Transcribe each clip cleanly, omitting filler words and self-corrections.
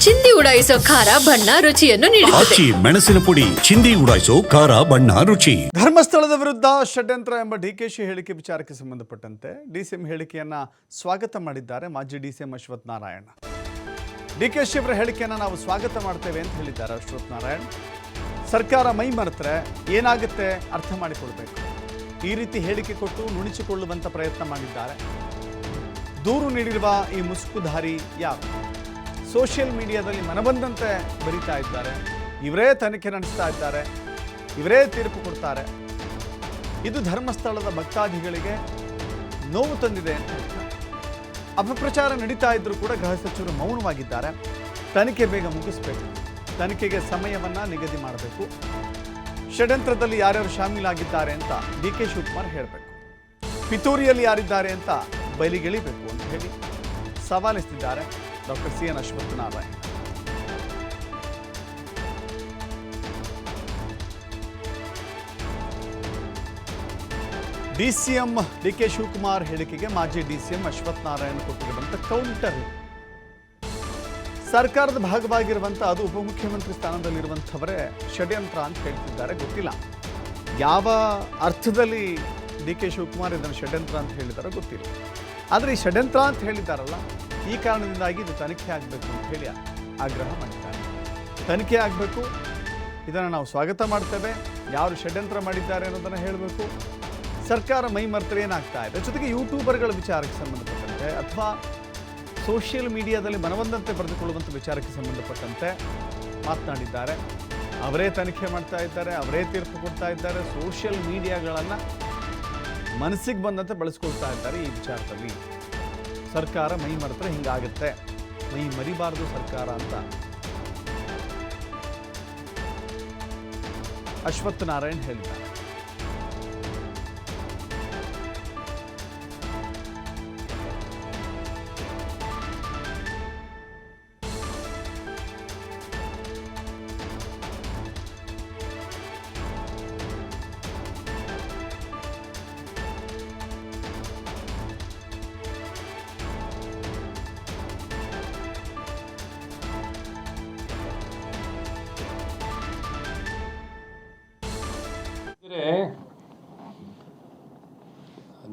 ಚಿಂದಿ ಉಡಾಯಿಸೋ ಖಾರ ಬಣ್ಣ ರುಚಿಯನ್ನು ನೀಡುತ್ತದೆ. ಆಚಿ ಮೆಣಸಿನ ಪುಡಿ ಚಿಂದಿ ಉಡಾಯಿಸೋ ಖಾರ ಬಣ್ಣ ರುಚಿ. ಧರ್ಮಸ್ಥಳದ ವಿರುದ್ಧ ಷಡ್ಯಂತ್ರ ಎಂಬ ಡಿಕೆಶಿ ಹೇಳಿಕೆ ವಿಚಾರಕ್ಕೆ ಸಂಬಂಧಪಟ್ಟಂತೆ ಡಿಸಿಎಂ ಹೇಳಿಕೆಯನ್ನ ಸ್ವಾಗತ ಮಾಡಿದ್ದಾರೆ ಮಾಜಿ ಡಿಸಿಎಂ ಅಶ್ವಥ್ ನಾರಾಯಣ್. ಡಿಕೆಶಿ ಅವರ ಹೇಳಿಕೆಯನ್ನು ನಾವು ಸ್ವಾಗತ ಮಾಡ್ತೇವೆ ಅಂತ ಹೇಳಿದ್ದಾರೆ ಅಶ್ವಥ್ ನಾರಾಯಣ್. ಸರ್ಕಾರ ಮೈ ಮರೆತರೆ ಏನಾಗುತ್ತೆ ಅರ್ಥ ಮಾಡಿಕೊಳ್ಬೇಕು. ಈ ರೀತಿ ಹೇಳಿಕೆ ಕೊಟ್ಟು ನುಣಿಸಿಕೊಳ್ಳುವಂತ ಪ್ರಯತ್ನ ಮಾಡಿದ್ದಾರೆ. ದೂರು ನೀಡಿರುವ ಈ ಮುಸುಕುಧಾರಿ ಯಾರು? ಸೋಷಿಯಲ್ ಮೀಡಿಯಾದಲ್ಲಿ ಮನಬಂದಂತೆ ಬರೀತಾ ಇದ್ದಾರೆ. ಇವರೇ ತನಿಖೆ ನಡೆಸ್ತಾ ಇದ್ದಾರೆ, ಇವರೇ ತೀರ್ಪು ಕೊಡ್ತಾರೆ. ಇದು ಧರ್ಮಸ್ಥಳದ ಭಕ್ತಾದಿಗಳಿಗೆ ನೋವು ತಂದಿದೆ ಅಂತ ಹೇಳ್ತಾರೆ. ಅಪಪ್ರಚಾರ ನಡೀತಾ ಇದ್ರೂ ಕೂಡ ಗೃಹ ಸಚಿವರು ಮೌನವಾಗಿದ್ದಾರೆ. ತನಿಖೆ ಬೇಗ ಮುಗಿಸ್ಬೇಕು, ತನಿಖೆಗೆ ಸಮಯವನ್ನ ನಿಗದಿ ಮಾಡಬೇಕು, ಷಡ್ಯಂತ್ರದಲ್ಲಿ ಯಾರ್ಯಾರು ಶಾಮೀಲಾಗಿದ್ದಾರೆ ಅಂತ ಡಿಕೆ ಶಿವಕುಮಾರ್ ಹೇಳಬೇಕು, ಪಿತೂರಿಯಲ್ಲಿ ಯಾರಿದ್ದಾರೆ ಅಂತ ಬಯಲಿಗೆಳಿಬೇಕು ಅಂತ ಹೇಳಿ ಸವಾಲಿಸಿದ್ದಾರೆ doctor C N. Ashwath Narayan. DCM DK Shivakumar ಹೇಳಿಕೆಗೆ ಮಾಜಿ ಡಿಸಿಎಂ ಅಶ್ವಥ್ ನಾರಾಯಣ್ ಕೊಟ್ಟಿರುವಂತ ಕೌಂಟರ್. ಸರ್ಕಾರದ ಭಾಗವಾಗಿರುವಂತ ಅದು ಉಪಮುಖ್ಯಮಂತ್ರಿ ಸ್ಥಾನದಲ್ಲಿರುವಂಥವರೇ ಷಡ್ಯಂತ್ರ ಅಂತ ಹೇಳ್ತಿದ್ದಾರೆ. ಗೊತ್ತಿಲ್ಲ ಯಾವ ಅರ್ಥದಲ್ಲಿ ಡಿಕೆ ಶಿವಕುಮಾರ್ ಇದನ್ನು ಷಡ್ಯಂತ್ರ ಅಂತ ಹೇಳಿದಾರೋ ಗೊತ್ತಿಲ್ಲ. ಆದರೆ ಈ ಷಡ್ಯಂತ್ರ ಅಂತ ಹೇಳಿದ್ದಾರಲ್ಲ, ಈ ಕಾರಣದಿಂದಾಗಿ ಇದು ತನಿಖೆ ಆಗಬೇಕು ಅಂತ ಹೇಳಿ ಆಗ್ರಹ ಮಾಡಿದ್ದಾರೆ. ತನಿಖೆ ಆಗಬೇಕು, ಇದನ್ನು ನಾವು ಸ್ವಾಗತ ಮಾಡ್ತೇವೆ. ಯಾರು ಷಡ್ಯಂತ್ರ ಮಾಡಿದ್ದಾರೆ ಅನ್ನೋದನ್ನು ಹೇಳಬೇಕು. ಸರ್ಕಾರ ಮೈ ಮರೆತರೆ ಏನಾಗ್ತಾ ಇದೆ. ಜೊತೆಗೆ ಯೂಟ್ಯೂಬರ್ಗಳ ವಿಚಾರಕ್ಕೆ ಸಂಬಂಧಪಟ್ಟಂತೆ ಅಥವಾ ಸೋಷಿಯಲ್ ಮೀಡಿಯಾದಲ್ಲಿ ಮನಬಂದಂತೆ ಬರೆದುಕೊಳ್ಳುವಂಥ ವಿಚಾರಕ್ಕೆ ಸಂಬಂಧಪಟ್ಟಂತೆ ಮಾತನಾಡಿದ್ದಾರೆ. ಅವರೇ ತನಿಖೆ ಮಾಡ್ತಾ ಇದ್ದಾರೆ, ಅವರೇ ತೀರ್ಪು ಕೊಡ್ತಾ ಇದ್ದಾರೆ. ಸೋಷಿಯಲ್ ಮೀಡಿಯಾಗಳನ್ನು ಮನಸ್ಸಿಗೆ ಬಂದಂತೆ ಬಳಸ್ಕೊಳ್ತಾ ಇದ್ದಾರೆ. ಈ ವಿಚಾರದಲ್ಲಿ ಸರ್ಕಾರ ಮೈ ಮರೆತರೆ ಹಿಂಗಾಗುತ್ತೆ, ಮೈ ಮರಿಬಾರದು ಸರ್ಕಾರ ಅಂತ ಅಶ್ವಥ್ ನಾರಾಯಣ್ ಹೇಳಿದ್ದಾರೆ.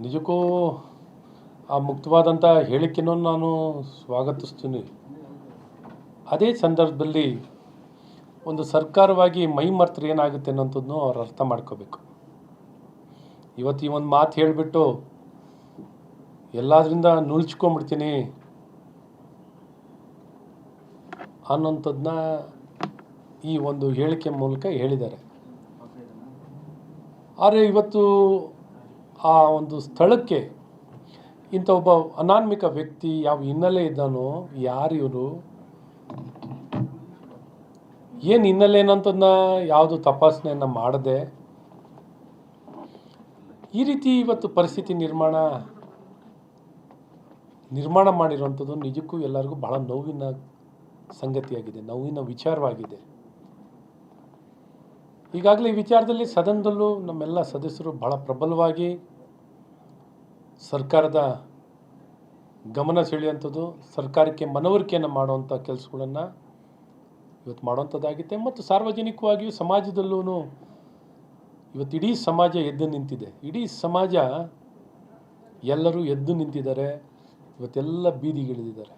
ನಿಜಕ್ಕೂ ಆ ಮುಕ್ತವಾದಂಥ ಹೇಳಿಕೆನೂ ನಾನು ಸ್ವಾಗತಿಸ್ತೀನಿ. ಅದೇ ಸಂದರ್ಭದಲ್ಲಿ ಒಂದು ಸರ್ಕಾರವಾಗಿ ಮೈ ಮರೆತರೆ ಏನಾಗುತ್ತೆ ಅನ್ನೋಂಥದ್ದನ್ನು ಅವ್ರು ಅರ್ಥ ಮಾಡ್ಕೋಬೇಕು. ಇವತ್ತು ಈ ಒಂದು ಮಾತು ಹೇಳಿಬಿಟ್ಟು ಎಲ್ಲದರಿಂದ ನುಳ್ಚ್ಕೊಂಡ್ಬಿಡ್ತೀನಿ ಅನ್ನೋಂಥದ್ದನ್ನ ಈ ಒಂದು ಹೇಳಿಕೆ ಮೂಲಕ ಹೇಳಿದ್ದಾರೆ. ಆದರೆ ಇವತ್ತು ಆ ಒಂದು ಸ್ಥಳಕ್ಕೆ ಇಂಥ ಒಬ್ಬ ಅನಾನ್ಮಿಕ ವ್ಯಕ್ತಿ ಯಾವ ಹಿನ್ನೆಲೆ ಇದ್ದಾನೋ, ಯಾರು ಇವರು, ಏನು ಹಿನ್ನೆಲೆ ಏನಂತದನ್ನ ಯಾವುದು ತಪಾಸಣೆಯನ್ನು ಮಾಡದೆ ಈ ರೀತಿ ಇವತ್ತು ಪರಿಸ್ಥಿತಿ ನಿರ್ಮಾಣ ಮಾಡಿರುವಂಥದ್ದು ನಿಜಕ್ಕೂ ಎಲ್ಲರಿಗೂ ಬಹಳ ನೋವಿನ ಸಂಗತಿಯಾಗಿದೆ, ನೋವಿನ ವಿಚಾರವಾಗಿದೆ. ಈಗಾಗಲೇ ಈ ವಿಚಾರದಲ್ಲಿ ಸದನದಲ್ಲೂ ನಮ್ಮೆಲ್ಲ ಸದಸ್ಯರು ಬಹಳ ಪ್ರಬಲವಾಗಿ ಸರ್ಕಾರದ ಗಮನ ಸೆಳೆಯುವಂಥದ್ದು, ಸರ್ಕಾರಕ್ಕೆ ಮನವರಿಕೆಯನ್ನು ಮಾಡುವಂಥ ಕೆಲಸಗಳನ್ನು ಇವತ್ತು ಮಾಡುವಂಥದ್ದಾಗಿದೆ. ಮತ್ತು ಸಾರ್ವಜನಿಕವಾಗಿಯೂ ಸಮಾಜದಲ್ಲೂ ಇವತ್ತು ಇಡೀ ಸಮಾಜ ಎದ್ದು ನಿಂತಿದೆ. ಇಡೀ ಸಮಾಜ ಎಲ್ಲರೂ ಎದ್ದು ನಿಂತಿದ್ದಾರೆ. ಇವತ್ತೆಲ್ಲ ಬೀದಿಗಿಳಿದಿದ್ದಾರೆ.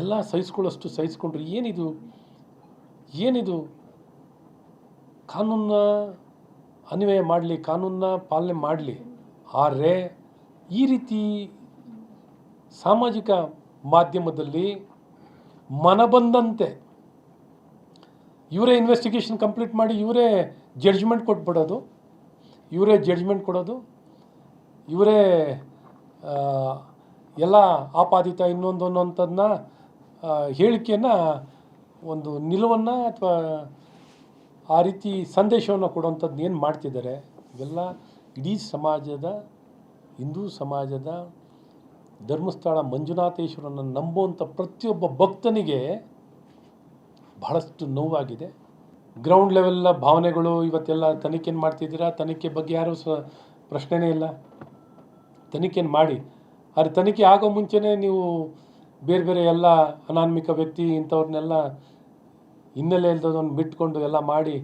ಎಲ್ಲ ಸಹಿಸ್ಕೊಳ್ಳೋಷ್ಟು ಸಹಿಸ್ಕೊಂಡ್ರೆ ಏನಿದು ಕಾನೂನನ್ನ ಅನ್ವಯ ಮಾಡಲಿ, ಕಾನೂನನ್ನ ಪಾಲನೆ ಮಾಡಲಿ. ಆದರೆ ಈ ರೀತಿ ಸಾಮಾಜಿಕ ಮಾಧ್ಯಮದಲ್ಲಿ ಮನಬಂದಂತೆ ಇವರೇ ಇನ್ವೆಸ್ಟಿಗೇಷನ್ ಕಂಪ್ಲೀಟ್ ಮಾಡಿ ಇವರೇ ಜಡ್ಜ್ಮೆಂಟ್ ಕೊಟ್ಬಿಡೋದು, ಇವರೇ ಎಲ್ಲ ಆಪಾದಿತ ಇನ್ನೊಂದು ಅನ್ನೋಂಥದ್ದನ್ನ ಹೇಳಿಕೆಯನ್ನು ಒಂದು ನಿಲುವನ್ನು ಅಥವಾ ಆ ರೀತಿ ಸಂದೇಶವನ್ನು ಕೊಡುವಂಥದ್ದು ಏನು ಮಾಡ್ತಿದ್ದಾರೆ. ಇವೆಲ್ಲ ಇಡೀ ಸಮಾಜದ, ಹಿಂದೂ ಸಮಾಜದ, ಧರ್ಮಸ್ಥಳ ಮಂಜುನಾಥೇಶ್ವರನ ನಂಬುವಂಥ ಪ್ರತಿಯೊಬ್ಬ ಭಕ್ತನಿಗೆ ಬಹಳಷ್ಟು ನೋವಾಗಿದೆ. ಗ್ರೌಂಡ್ ಲೆವೆಲ್ ಭಾವನೆಗಳು ಇವತ್ತೆಲ್ಲ ತನಿಖೆಯನ್ನು ಮಾಡ್ತಿದ್ದೀರಾ. ತನಿಖೆ ಬಗ್ಗೆ ಯಾರೂ ಪ್ರಶ್ನೆನೇ ಇಲ್ಲ. ತನಿಖೆಯನ್ನು ಮಾಡಿ. ಆದರೆ ತನಿಖೆ ಆಗೋ ಮುಂಚೆನೇ ನೀವು ಬೇರೆ ಬೇರೆ ಎಲ್ಲ ಅನಾಮಿಕ ವ್ಯಕ್ತಿ ಇಂಥವ್ರನ್ನೆಲ್ಲ ಹಿನ್ನೆಲೆ ಇಲ್ದದನ್ನು ಬಿಟ್ಕೊಂಡು ಎಲ್ಲ ಮಾಡಿ